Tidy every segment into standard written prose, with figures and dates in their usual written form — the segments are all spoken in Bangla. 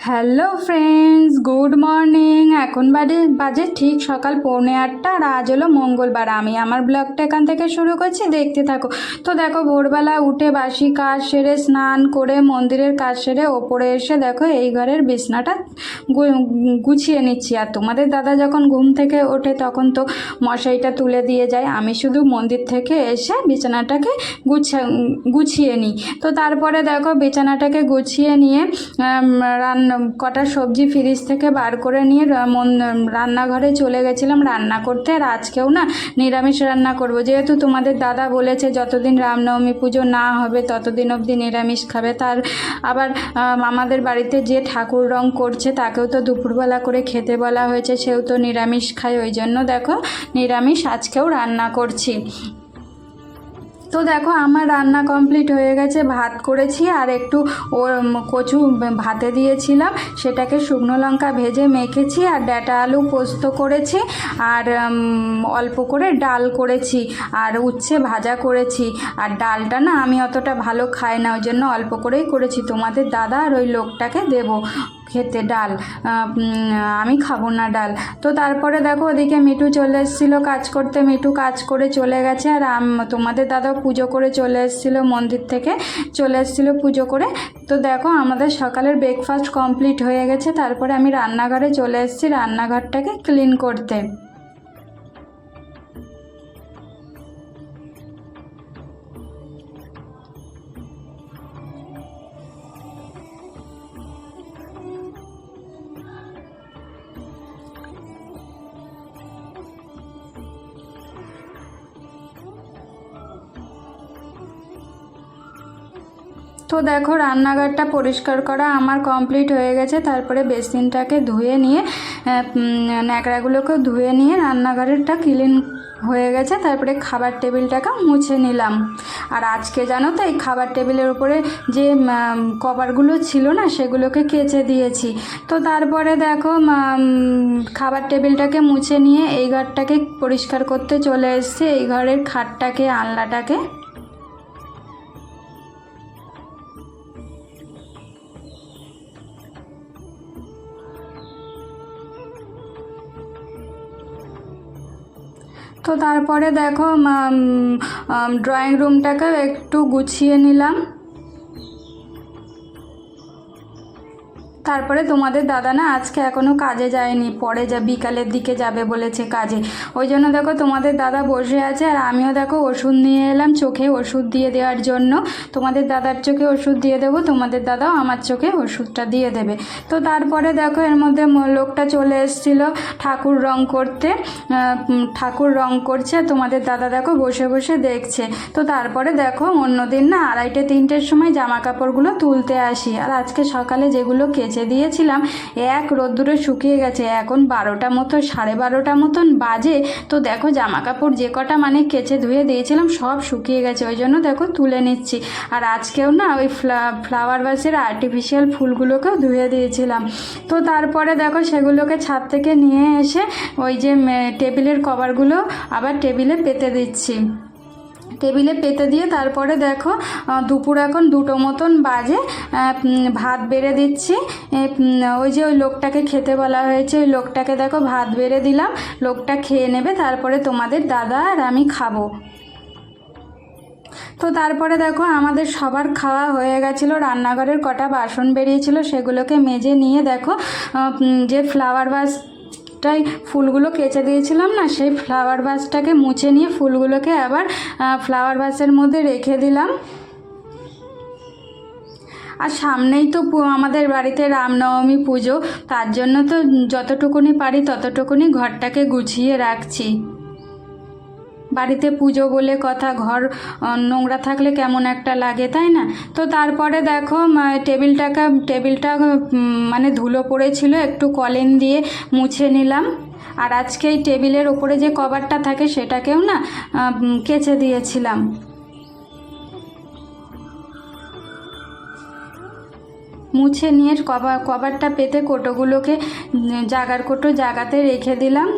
Hello friends, good morning. এখন বাজে ঠিক সকাল 7:45 আর আজ হলো মঙ্গলবার। আমি আমার ব্লগটা এখান থেকে শুরু করছি, দেখতে থাকো। তো দেখো, ভোরবেলা উঠে বাসি কাজ সেরে স্নান করে মন্দিরের কাজ সেরে ওপরে এসে দেখো এই ঘরের বিছনাটা গুছিয়ে নিচ্ছি। আর তোমাদের দাদা যখন ঘুম থেকে ওঠে তখন তো মশারিটা তুলে দিয়ে যায়, আমি শুধু মন্দির থেকে এসে বিছানাটাকে গুছিয়ে নিই। তো তারপরে দেখো বিছানাটাকে গুছিয়ে নিয়ে কটা সবজি ফ্রিজ থেকে বার করে নিয়ে রান্নাঘরে চলে গেছিলাম রান্না করতে। আর আজকেও না নিরামিষ রান্না করব, যেহেতু তোমাদের দাদা বলেছে যতদিন রামনবমী পুজো না হবে ততদিন অবধি নিরামিষ খাবে। তার আবার আমাদের বাড়িতে যে ঠাকুর রং করছে তাকেও তো দুপুরবেলা করে খেতে বলা হয়েছে, সেও তো নিরামিষ খায়, ওই জন্য দেখো নিরামিষ আজকেও রান্না করছি। তো দেখো আমার রান্না কমপ্লিট হয়ে গেছে, ভাত করেছি আর একটু কচু ভাতে দিয়েছিলাম, সেটাকে শুকনো লঙ্কা ভেজে মেখেছি আর ডাঁটা আলু পোস্ত করেছি আর অল্প করে ডাল করেছি আর উচ্ছে ভাজা করেছি। আর ডালটা না আমি অতটা ভালো খাই না, ওই জন্য অল্প করেই করেছি, তোমাদের দাদা আর ওই লোকটাকে দেবো খেতে ডাল, আমি খাবো না ডাল। তো তারপরে দেখো ওদিকে মিঠু চলে এসেছিলো কাজ করতে, মিঠু কাজ করে চলে গেছে আর তোমাদের দাদাও পুজো করে চলে এসেছিলো, মন্দির থেকে চলে এসেছিলো পুজো করে। তো দেখো আমাদের সকালের ব্রেকফাস্ট কমপ্লিট হয়ে গেছে, তারপরে আমি রান্নাঘরে চলে এসেছি রান্নাঘরটাকে ক্লিন করতে। তো দেখো রান্নাঘরটা পরিষ্কার করা আমার কমপ্লিট হয়ে গেছে, তারপরে বেসিনটাকে ধুয়ে নিয়ে ন্যাকড়াগুলোকে ধুয়ে নিয়ে রান্নাঘরেরটা ক্লিন হয়ে গেছে, তারপরে খাবার টেবিলটাকে মুছে নিলাম। আর আজকে জানো তো এই খাবার টেবিলের উপরে যে কভারগুলো ছিল না সেগুলোকে কেচে দিয়েছি। তো তারপরে দেখো খাবার টেবিলটাকে মুছে নিয়ে এই ঘরটাকে পরিষ্কার করতে চলে এসেছি, এই ঘরের খাটটাকে আলনাটাকে। তো তারপরে দেখো ড্রয়িং রুমটাকে একটু গুছিয়ে নিলাম। তারপরে তোমাদের দাদা না আজকে এখনও কাজে যায়নি, পরে বিকালের দিকে যাবে বলেছে কাজে, ওই জন্য দেখো তোমাদের দাদা বসে আছে আর আমিও দেখো ওষুধ নিয়ে এলাম চোখে ওষুধ দিয়ে দেওয়ার জন্য। তোমাদের দাদার চোখে ওষুধ দিয়ে দেবো, তোমাদের দাদাও আমার চোখে ওষুধটা দিয়ে দেবে। তো তারপরে দেখো এর মধ্যে লোকটা চলে এসেছিলো ঠাকুর রং করতে, ঠাকুর রং করছে, তোমাদের দাদা দেখো বসে বসে দেখছে। তো তারপরে দেখো অন্যদিন না 2:30-3টের সময় জামা কাপড়গুলো তুলতে আসি, আর আজকে সকালে যেগুলো কেচে দিয়েছিলাম এক রোদ্দুরে শুকিয়ে গেছে, এখন 12টা মতো 12:30 মতন বাজে। তো দেখো জামা কাপড় যে কটা মানে কেচে ধুয়ে দিয়েছিলাম সব শুকিয়ে গেছে, ওই জন্য দেখো তুলে নিচ্ছি। আর আজকেও না ওই ফ্লাওয়ার ভাসের আর্টিফিশিয়াল ফুলগুলোকেও ধুয়ে দিয়েছিলাম। তো তারপরে দেখো সেগুলোকে ছাদ থেকে নিয়ে এসে ওই যে টেবিলের কভারগুলো আবার টেবিলে পেতে দিচ্ছি, টেবিলে পেতে দিয়ে তারপরে দেখো দুপুর এখন 2টো মতন বাজে, ভাত বেড়ে দিচ্ছি। ওই যে ওই লোকটাকে খেতে বলা হয়েছে ওই লোকটাকে দেখো ভাত বেড়ে দিলাম, লোকটা খেয়ে নেবে, তারপরে তোমাদের দাদা আর আমি খাবো। তো তারপরে দেখো আমাদের সবার খাওয়া হয়ে গেছিলো, রান্নাঘরের কটা বাসন বেরিয়েছিল সেগুলোকে মেজে নিয়ে দেখো যে ফ্লাওয়ার ভাসটাই ফুলগুলো কেচে দিয়েছিলাম না, সেই ফ্লাওয়ার ভাসটাকে মুছে নিয়ে ফুলগুলোকে আবার ফ্লাওয়ার ভাসের মধ্যে রেখে দিলাম। আর সামনেই তো আমাদের বাড়িতে রামনবমী পুজো, তার জন্য তো যতটুকুনি পারি ততটুকুনি ঘরটাকে গুছিয়ে রাখছি। বাড়িতে পুজো বলে কথা, ঘর নোংরা থাকলে কেমন একটা লাগে, তাই না? তো তারপরে দেখো টেবিলটা মানে ধুলো পড়েছিল, একটু কলিন দিয়ে মুছে নিলাম। আর আজকে এই টেবিলের ওপরে যে কভারটা থাকে সেটাকেও না কেচে দিয়েছিলাম। মুছে নিয়ে কভারটা পেতে কোটোগুলোকে জাগার কোটো জাগাতে রেখে দিলাম।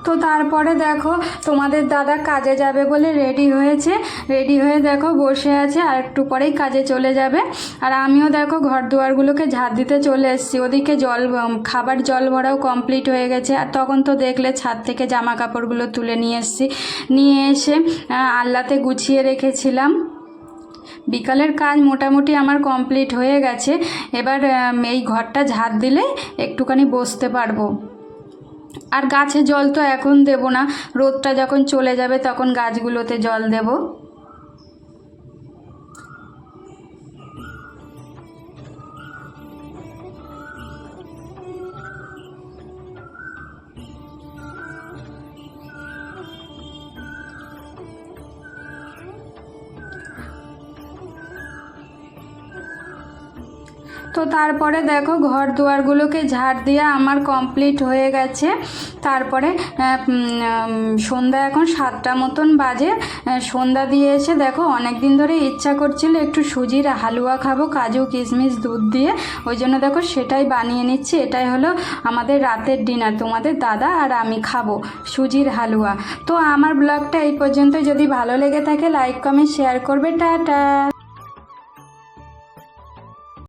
তো তারপরে দেখো তোমাদের দাদা কাজে যাবে বলে রেডি হয়েছে, রেডি হয়ে দেখো বসে আছে, আর একটু পরেই কাজে চলে যাবে। আর আমিও দেখো ঘর দুয়ারগুলোকে ঝাড় দিতে চলে এসেছি। ওদিকে খাবার জল ভরাও কমপ্লিট হয়ে গেছে। আর তখন তো দেখলে ছাদ থেকে জামা কাপড়গুলো তুলে নিয়ে এসেছি, নিয়ে এসে আলনাতে গুছিয়ে রেখেছিলাম। বিকালের কাজ মোটামুটি আমার কমপ্লিট হয়ে গেছে। এবার এই ঘরটা ঝাড় দিলে একটুখানি বসতে পারবো। আর গাছে জল তো এখন দেব না, রোদটা যখন চলে যাবে তখন গাছগুলোতে জল দেব। তো তারপরে দেখো ঘর দুয়ারগুলোকে ঝাড় দিয়ে আমার কমপ্লিট হয়ে গেছে। তারপরে সন্ধ্যা এখন 7টা মতন বাজে। সন্ধ্যা দিয়ে এসে দেখো অনেক দিন ধরে ইচ্ছা করছিল একটু সুজির হালুয়া খাবো, কাজু কিশমিশ দুধ দিয়ে। ওই জন্য দেখো সেটাই বানিয়ে নিচ্ছি। এটাই হলো আমাদের রাতের ডিনার, তোমাদের দাদা আর আমি খাবো সুজির হালুয়া। তো আমার ব্লগটা এই পর্যন্ত। যদি ভালো লেগে থাকে লাইক কমেন্ট শেয়ার করবে। টাটা।